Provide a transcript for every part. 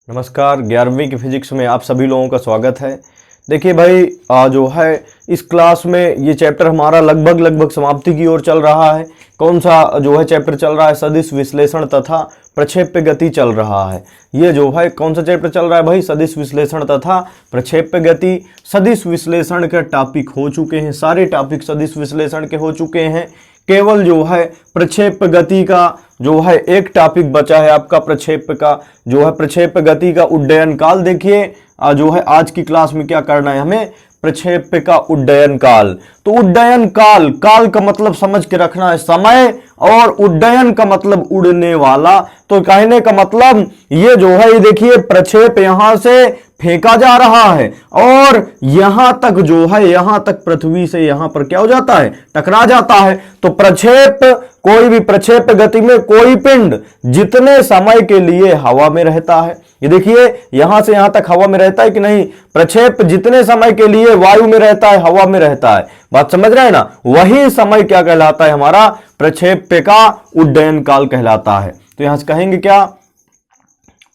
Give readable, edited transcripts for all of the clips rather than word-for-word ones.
नमस्कार। 11वीं की फिजिक्स में आप सभी लोगों का स्वागत है। देखिए भाई, जो है इस क्लास में ये चैप्टर हमारा लगभग समाप्ति की ओर चल रहा है। कौन सा जो है चैप्टर चल रहा है? सदिश विश्लेषण तथा प्रक्षेप्य गति चल रहा है। ये जो है कौन सा चैप्टर चल रहा है भाई? सदिश विश्लेषण तथा प्रक्षेप्य गति। सदिश विश्लेषण के टॉपिक हो चुके हैं, सारे टॉपिक सदिश विश्लेषण के हो चुके हैं। केवल जो है प्रक्षेप्य गति का जो है एक टॉपिक बचा है आपका, प्रक्षेप्य का जो है प्रक्षेप्य गति का उड्डयन काल। देखिए जो है आज की क्लास में क्या करना है हमें? प्रक्षेप्य का उड्डयन काल। तो उड्डयन काल, काल का मतलब समझ के रखना है समय, और उड्डयन का मतलब उड़ने वाला। तो कहने का मतलब ये जो है, ये देखिए प्रक्षेप यहां से फेंका जा रहा है और यहां तक जो है, यहां तक पृथ्वी से यहां पर क्या हो जाता है? टकरा जाता है। तो प्रक्षेप, कोई भी प्रक्षेप गति में कोई पिंड जितने समय के लिए हवा में रहता है, ये देखिए यहां से यहां तक हवा में रहता है कि नहीं? प्रक्षेप जितने समय के लिए वायु में रहता है, हवा में रहता है, बात समझ रहे हैं ना? वही समय क्या कहलाता है? हमारा प्रक्षेप्य का उड्डयन काल कहलाता है। तो यहां से कहेंगे क्या?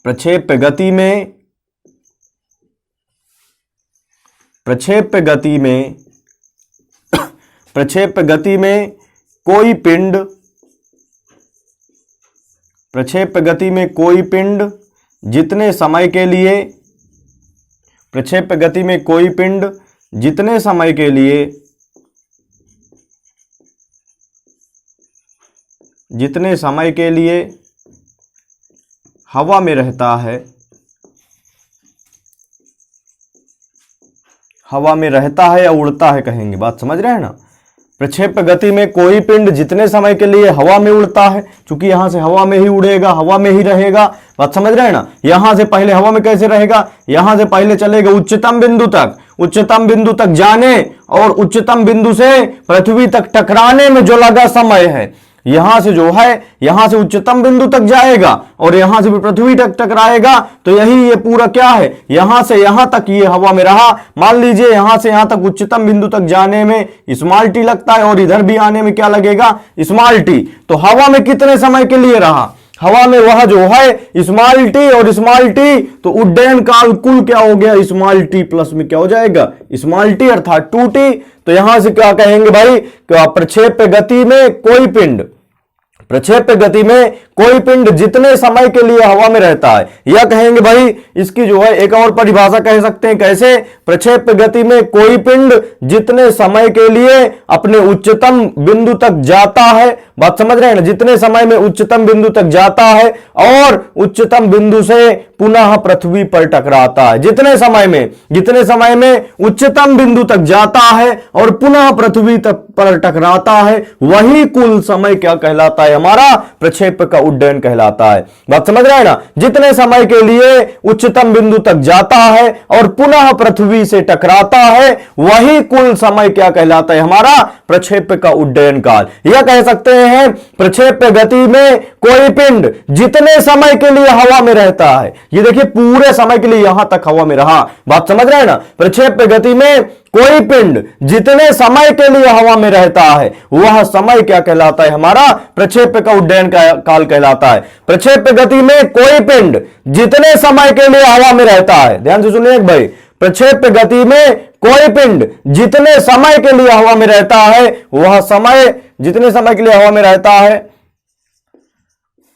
प्रक्षेप्य गति में, प्रक्षेप्य गति में, प्रक्षेप्य गति में कोई पिंड, प्रक्षेप्य गति में कोई पिंड जितने समय के लिए, प्रक्षेप्य गति में कोई पिंड जितने समय के लिए, जितने समय के लिए हवा में रहता है, हवा में रहता है या उड़ता है कहेंगे, बात समझ रहे हैं ना? प्रक्षेप्य गति में कोई पिंड जितने समय के लिए हवा में उड़ता है, क्योंकि यहां से हवा में ही उड़ेगा, हवा में ही रहेगा, बात समझ रहे हैं ना? यहां से पहले हवा में कैसे रहेगा? यहां से पहले चलेगा उच्चतम बिंदु तक, उच्चतम बिंदु तक जाने और उच्चतम बिंदु से पृथ्वी तक टकराने में जो लगा समय है, यहां से जो है, यहां से उच्चतम बिंदु तक जाएगा और यहां से भी पृथ्वी तक टकराएगा। तो यही ये पूरा क्या है? यहां से यहां तक ये हवा में रहा। मान लीजिए यहां से यहां तक उच्चतम बिंदु तक जाने में स्मॉल टी लगता है और इधर भी आने में क्या लगेगा? Small T. तो हवा में कितने समय के लिए रहा? हवा में वह जो है स्मॉल टी और स्मॉल टी, तो उड्डयन काल कुल क्या हो गया? स्मॉल टी प्लस में क्या हो जाएगा? स्मॉल टी अर्थात 2t। तो यहां से क्या कहेंगे भाई? प्रक्षेप्य गति में कोई पिंड, प्रक्षेप्य गति में कोई पिंड जितने समय के लिए हवा में रहता है, या कहेंगे भाई इसकी जो है एक और परिभाषा कह सकते हैं, कैसे? प्रक्षेप्य गति में कोई पिंड जितने समय के लिए अपने उच्चतम बिंदु तक जाता है, बात समझ रहे हैं ना? जितने समय में उच्चतम बिंदु तक जाता है और उच्चतम बिंदु से पुनः पृथ्वी पर टकराता है। जितने समय में, जितने समय में उच्चतम बिंदु तक जाता है और पुनः पृथ्वी तक पर टकराता है, वही कुल समय क्या कहलाता है? हमारा प्रक्षेप्य का उड्डयन कहलाता है। बात समझ रहे हैं ना? जितने समय के लिए उच्चतम बिंदु तक जाता है और पुनः पृथ्वी से टकराता है, वही कुल समय क्या कहलाता है? हमारा प्रक्षेप्य का उड्डयन काल। यह कह सकते हैं प्रक्षेप्य गति में कोई पिंड जितने समय के लिए हवा में रहता है, ये देखिए पूरे समय के लिए यहां तक हवा में रहा, बात समझ रहे हैं ना? प्रक्षेप्य गति में कोई पिंड जितने समय के लिए हवा में रहता है, वह समय क्या कहलाता है? हमारा प्रक्षेप्य का उड्डयन काल कहलाता है। प्रक्षेप्य गति में कोई पिंड जितने समय के लिए हवा में रहता है, ध्यान से सुनिए भाई, प्रक्षेप्य गति में कोई पिंड जितने समय के लिए हवा में रहता है, वह समय, जितने समय के लिए हवा में रहता है,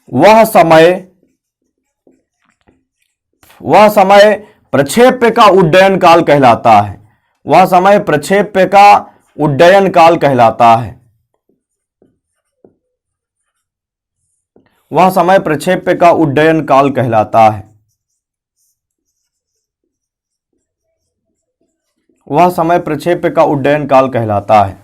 वह समय प्रक्षेप्य का उड्डयन काल कहलाता है। वह समय प्रक्षेप्य का उड्डयन काल कहलाता है। वह समय प्रक्षेप्य का उड्डयन काल कहलाता है। वह समय प्रक्षेप्य का उड्डयन काल कहलाता है।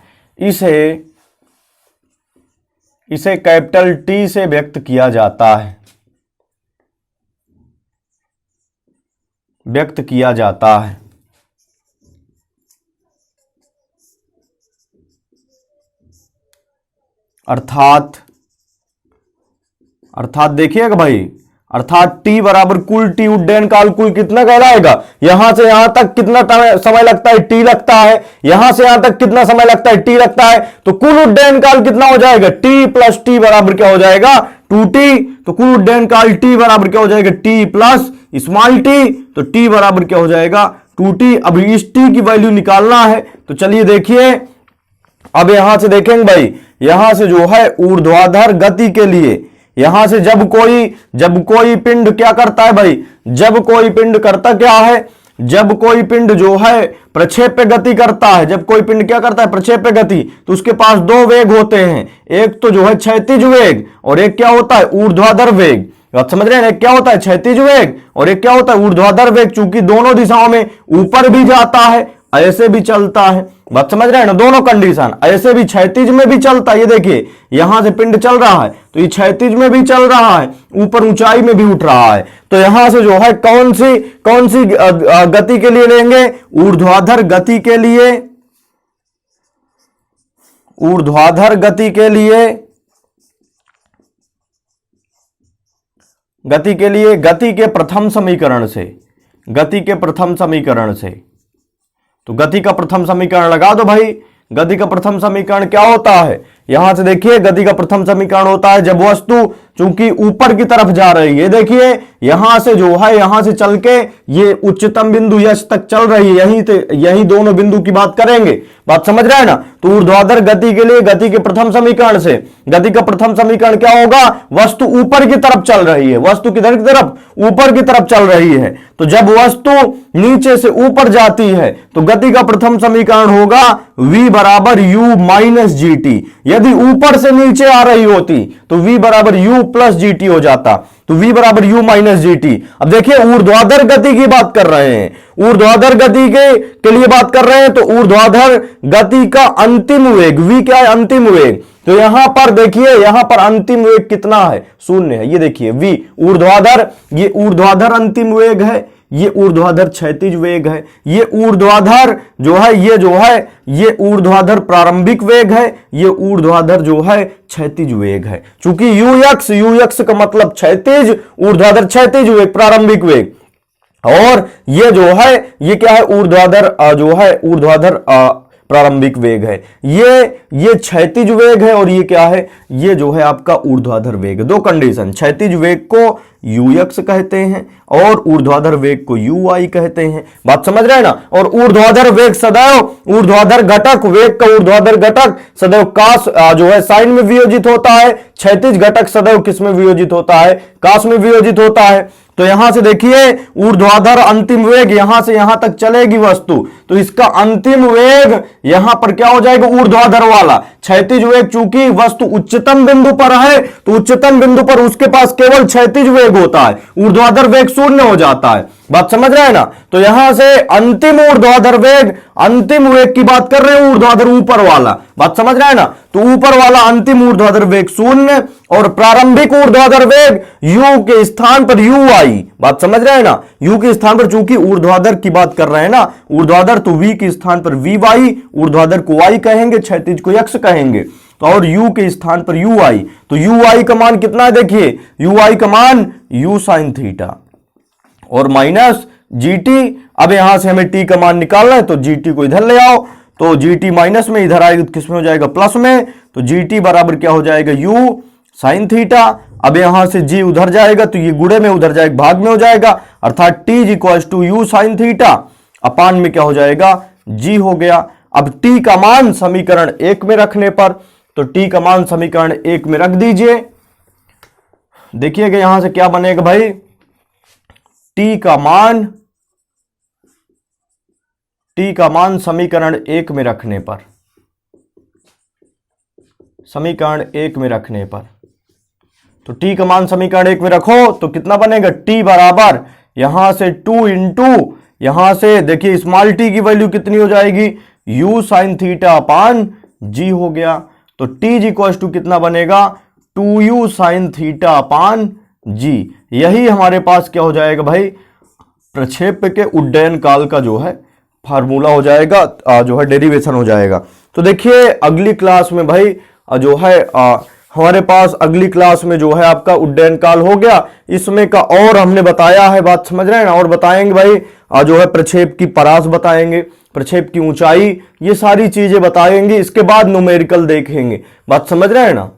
इसे कैपिटल टी से व्यक्त किया जाता है, व्यक्त किया जाता है। अर्थात देखिएगा भाई, अर्थात टी बराबर कुल टी उड्डयन काल कुल कितना कहलाएगा? यहां से यहां तक कितना समय लगता है? टी लगता है। यहां से यहां तक कितना समय लगता है? टी लगता है। तो कुल उड्डयन काल कितना हो जाएगा? टी प्लस टी बराबर क्या हो जाएगा? 2t। तो कुल उड्डयन काल टी बराबर क्या हो जाएगा? टी प्लस स्मॉल टी, तो टी बराबर क्या हो जाएगा 2t। अब इस टी की वैल्यू निकालना है, तो चलिए देखिए, अब यहां से देखेंगे भाई, यहां से जो है ऊर्ध्वाधर गति के लिए, यहां से जब कोई पिंड क्या करता है भाई, जब कोई पिंड करता क्या है, जब कोई पिंड जो है प्रक्षेप्य गति करता है, जब कोई पिंड क्या करता है प्रक्षेप्य गति, तो उसके पास दो वेग होते हैं, एक तो जो है क्षैतिज वेग और एक क्या होता है ऊर्ध्वाधर वेग। आप समझ रहे हैं, एक क्या होता है क्षैतिज वेग और एक क्या होता है ऊर्ध्वाधर वेग। चूंकि दोनों दिशाओं में ऊपर भी जाता है ऐसे भी चलता है, बात समझ रहे हैं ना, दोनों कंडीशन, ऐसे भी क्षैतिज में भी चलता है। ये देखिए यहां से पिंड चल रहा है तो ये क्षैतिज में भी चल रहा है, ऊपर ऊंचाई में भी उठ रहा है। तो यहां से जो है कौन सी गति के लिए लेंगे, ऊर्ध्वाधर गति के लिए, ऊर्ध्वाधर गति के लिए, गति के प्रथम समीकरण से, गति के प्रथम समीकरण से, तो गति का प्रथम समीकरण लगा दो भाई। गति का प्रथम समीकरण क्या होता है, यहां से देखिए गति का प्रथम समीकरण होता है जब वस्तु चूंकि ऊपर की तरफ जा रही है, देखिए यहां से जो है यहां से चल के ये उच्चतम बिंदु यश तक चल रही है, यही दोनों बिंदु की बात करेंगे, बात समझ रहे हैं ना। तो ऊर्ध्वाधर गति के लिए गति के प्रथम समीकरण से, गति का प्रथम समीकरण क्या होगा, वस्तु ऊपर की तरफ चल रही है, वस्तु किधर की तरफ, ऊपर की तरफ चल रही है। तो जब वस्तु नीचे से ऊपर जाती है तो गति का प्रथम समीकरण होगा v बराबर u माइनस जी टी। यदि ऊपर से नीचे आ रही होती तो v बराबर u प्लस जी टी हो जाता, तो v बराबर u माइनस जी टी। अब देखिए ऊर्ध्वाधर गति की बात कर रहे हैं, ऊर्ध्वाधर गति के लिए बात कर रहे हैं, तो ऊर्ध्वाधर गति का अंतिम वेग v क्या है, अंतिम वेग। तो यहां पर देखिए, यहां पर अंतिम वेग कितना है, शून्य है। ये देखिए v ऊर्ध्वाधर, ये ऊर्ध्वाधर अंतिम वेग है, ये ऊर्ध्वाधर क्षैतिज वेग है, ये ऊर्ध्वाधर जो है ये ऊर्ध्वाधर प्रारंभिक वेग है, ये ऊर्ध्वाधर जो है क्षैतिज वेग है। चूंकि यूएक्स का मतलब क्षैतिज, ऊर्ध्वाधर क्षैतिज वेग प्रारंभिक वेग, और ये जो है ये क्या है ऊर्ध्वाधर जो है ऊर्ध्वाधर प्रारंभिक वेग है। ये क्षैतिज वेग है और ये क्या है, ये जो है आपका ऊर्ध्वाधर वेग। दो कंडीशन, क्षैतिज वेग को यूएक्स कहते हैं और ऊर्ध्वाधर वेग को यूआई कहते हैं, बात समझ रहे हैं ना। और ऊर्ध्वाधर वेग सदैव, ऊर्ध्वाधर घटक, वेग का ऊर्ध्वाधर घटक सदैव काश जो है साइन में वियोजित होता है, क्षैतिज घटक सदैव किस में वियोजित होता है, काश में वियोजित होता है। तो यहां से देखिए ऊर्ध्वाधर अंतिम वेग, यहां से यहां तक चलेगी वस्तु, तो इसका अंतिम वेग यहां पर क्या हो जाएगा, ऊर्ध्वाधर वाला। क्षैतिज वेग चूंकि वस्तु उच्चतम बिंदु पर है तो उच्चतम बिंदु पर उसके पास केवल क्षैतिज वेग होता है, ऊर्ध्वाधर वेग शून्य हो जाता है, बात समझ रहे हैं ना। तो यहां से अंतिम ऊर्ध्वाधर वेग, अंतिम वेग की बात कर रहे हैं, ऊर्ध्वाधर ऊपर वाला, बात समझ रहे हैं ना। तो ऊपर वाला अंतिम ऊर्ध्वाधर वेग शून्य और प्रारंभिक ऊर्ध्वाधर वेग u के स्थान पर ui, बात समझ रहे हैं ना। u के स्थान पर चूंकि ऊर्ध्वाधर की बात कर रहे हैं ना, ऊर्ध्वाधर, तो v के स्थान पर vy, ऊर्ध्वाधर को y कहेंगे, क्षैतिज को x कहेंगे, और u के स्थान पर ui। तो ui का मान कितना है, देखिए ui का मान u sin थीटा और माइनस gt। अब यहां से हमें t का मान निकालना है तो gt को इधर ले आओ, तो gt माइनस में इधर आएगा किस में हो जाएगा, प्लस में, तो gt बराबर क्या हो जाएगा, u sin थीटा। अब यहां से g उधर जाएगा तो ये गुणे में उधर जाएगा, भाग में हो जाएगा, अर्थात t equals to u sin theta अपान में क्या हो जाएगा, g हो गया। अब t का मान समीकरण 1 में रखने पर, तो t का मान समीकरण 1 में रख दीजिए। देखिएगा यहां से क्या बनेगा भाई, t का मान समीकरण 1 में रखने पर, समीकरण 1 में रखने पर, तो t का मान समीकरण 1 में रखो तो कितना बनेगा, t बराबर यहां से 2 इंटू, यहां से देखिए स्मॉल t की वैल्यू कितनी हो जाएगी, u sin थीटा अपान g हो गया। तो t इक्वल्स टू कितना बनेगा, 2u sin थीटा अपान g। यही हमारे पास क्या हो जाएगा भाई, प्रक्षेप्य के उड्डयन काल का जो है फार्मूला हो जाएगा, जो है डेरिवेशन हो जाएगा। तो देखिए अगली क्लास में भाई जो है हमारे पास अगली क्लास में जो है आपका उड्डयन काल हो गया, इसमें का और हमने बताया है, बात समझ रहे हैं ना, और बताएंगे भाई जो है प्रक्षेप की परास बताएंगे, प्रक्षेप की ऊंचाई, ये सारी चीजें बताएंगे। इसके बाद न्यूमेरिकल देखेंगे, बात समझ रहे हैं ना।